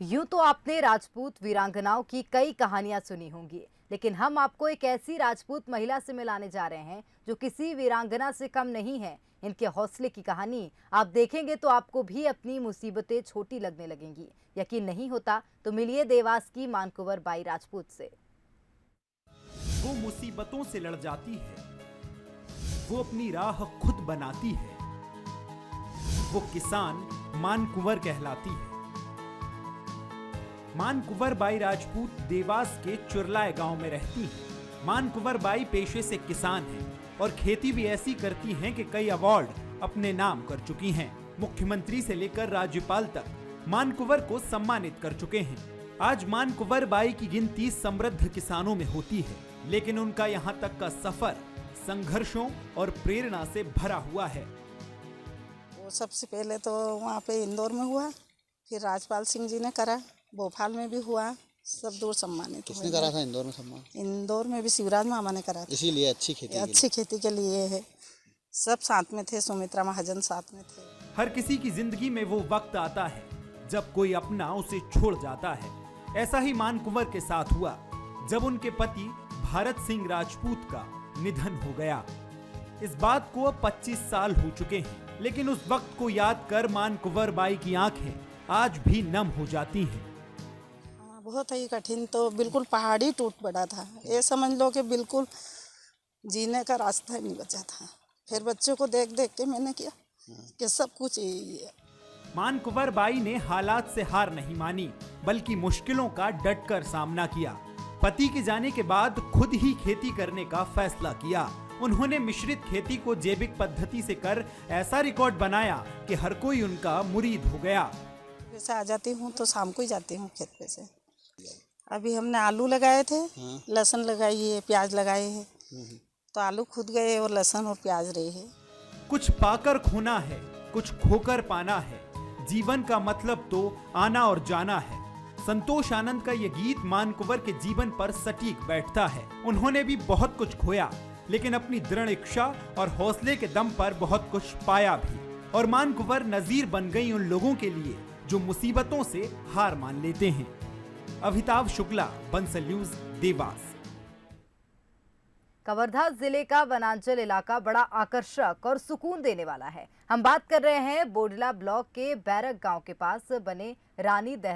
यूं तो आपने राजपूत वीरांगनाओं की कई कहानियां सुनी होंगी, लेकिन हम आपको एक ऐसी राजपूत महिला से मिलाने जा रहे हैं जो किसी वीरांगना से कम नहीं है। इनके हौसले की कहानी आप देखेंगे तो आपको भी अपनी मुसीबतें छोटी लगने लगेंगी। यकीन नहीं होता तो मिलिए देवास की मानकुंवर बाई राजपूत से। वो मुसीबतों से लड़ जाती है, वो अपनी राह खुद बनाती है। वो किसान मानकुंवर कहलाती है। मानकुंवर बाई राजपूत देवास के चुरलाए गांव में रहती हैं। मानकुंवर बाई पेशे से किसान हैं और खेती भी ऐसी करती हैं कि कई अवार्ड अपने नाम कर चुकी हैं। मुख्यमंत्री से लेकर राज्यपाल तक मानकुंवर को सम्मानित कर चुके हैं। आज मानकुंवर बाई की गिनती समृद्ध किसानों में होती है, लेकिन उनका यहाँ तक का सफर संघर्षों और प्रेरणा से भरा हुआ है। वो सबसे पहले तो वहाँ पे इंदौर में हुआ, फिर राजपाल सिंह जी ने करा, भोपाल में भी हुआ, सब दूर सम्मानित। किसने करा था इंदौर में सम्मान? इंदौर में भी शिवराज मामा ने करा था। इसीलिए अच्छी खेती के लिए है। सब साथ में थे, सुमित्रा महाजन साथ में थे। हर किसी की जिंदगी में वो वक्त आता है जब कोई अपना उसे छोड़ जाता है। ऐसा ही मानकुंवर के साथ हुआ जब उनके पति भारत सिंह राजपूत का निधन हो गया। इस बात को अब 25 साल हो चुके हैं, लेकिन उस वक्त को याद कर मानकुंवर बाई की आंखें आज भी नम हो जाती हैं। बहुत ही कठिन, तो बिल्कुल पहाड़ी टूट पड़ा था। ये समझ लो कि बिल्कुल जीने का रास्ता ही नहीं बचा था। फिर बच्चों को देख देख के मैंने किया कि सब कुछ यही है। मानकुंवर बाई ने हालात से हार नहीं मानी, बल्कि मुश्किलों का डटकर सामना किया। पति के जाने के बाद खुद ही खेती करने का फैसला किया। उन्होंने मिश्रित खेती को जैविक पद्धति से कर ऐसा रिकॉर्ड बनाया कि हर कोई उनका मुरीद हो गया। वैसे आ जाती हूँ तो शाम को ही जाती हूँ खेत पे से। अभी हमने आलू लगाए थे, लहसुन लगाई है, प्याज लगाए हैं, तो आलू खुद गए और लहसुन और प्याज रहे हैं। कुछ पाकर खोना है, कुछ खोकर पाना है। जीवन का मतलब तो आना और जाना है। संतोष आनंद का ये गीत मानकुंवर के जीवन पर सटीक बैठता है। उन्होंने भी बहुत कुछ खोया, लेकिन अपनी दृढ़ इच्छा और हौसले के दम पर बहुत कुछ पाया भी। और मानकुंवर नजीर बन गई उन लोगों के लिए जो मुसीबतों से हार मान लेते हैं। अभिताभ शुक्ला, बंसल न्यूज, देवास। कवर्धा जिले का वनांचल इलाका बड़ा आकर्षक और सुकून देने वाला है। हम बात कर रहे हैं बोडला ब्लॉक के बैरक गांव के पास बने रानी दहरा